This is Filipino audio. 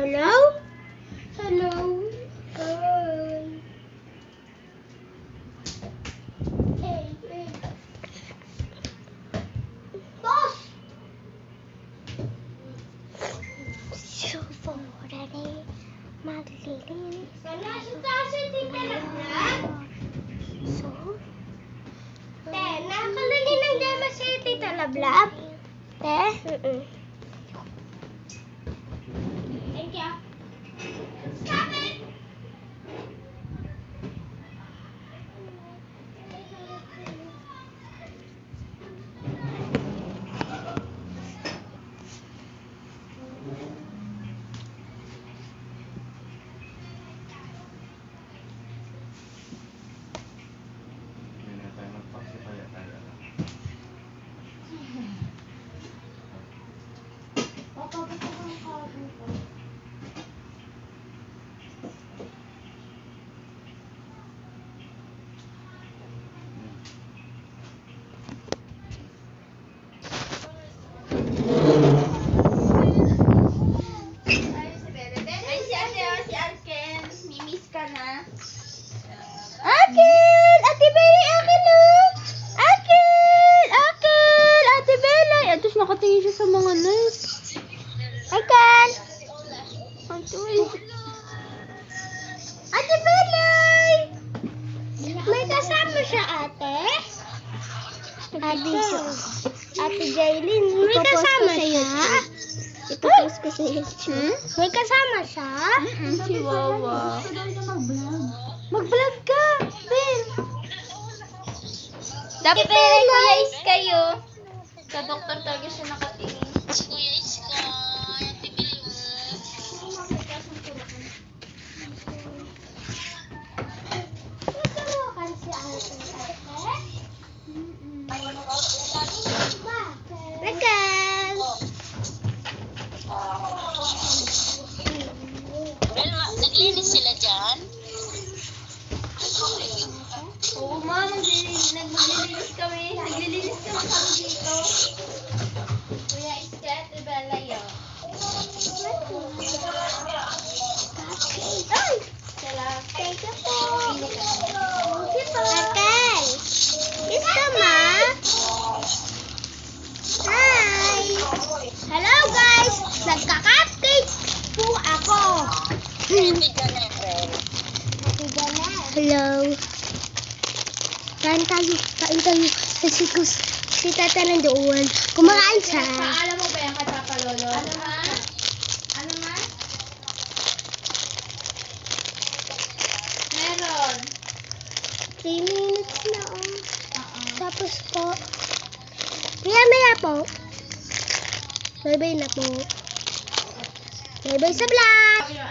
Hello? Hello? Hi. Hey, hey. Boss! So, already maglilinis. Sana sa taas yung talaga. So? Te, nakalagay ng dama sa'yo, Tita Lablab? Te? Thank you. Stop it! Akin! Ate Bella, akin o! Akin! Akin! Ate Bella! Tapos nakatingin siya sa mga nurse. Akin! Ate Bella! May kasama siya, ate? Ate Jaylin, may kasama siya? Ipopost ko sa YouTube. May kasama siya? Si Wawa. Mag-vlog ka, Ben. Dapat kay Kuya Is kayo. Sa doktor talaga siya nakatingin. Si Kuya Is ka. Nagtawakan si ate. Rekan. Naglinis sila dyan? Oo, ma. Naglilinis kami. Naglilinis kami dito. Kuya Is ka, Ate Bella yun. Ay! Salamat. Thank you po. Rekan. Gusto mo? Hi! Hello guys! Nagka-cupcake po ako. Hello. Kain tayo. Si Tata nandoon. Kumakain siya. Paalam mo ba yan kay Papa Lolo? Ano ma? Ano ma? Meron. 3 minutes na Tapos po. Maya po. Bye-bye na po. Bye-bye sa vlog.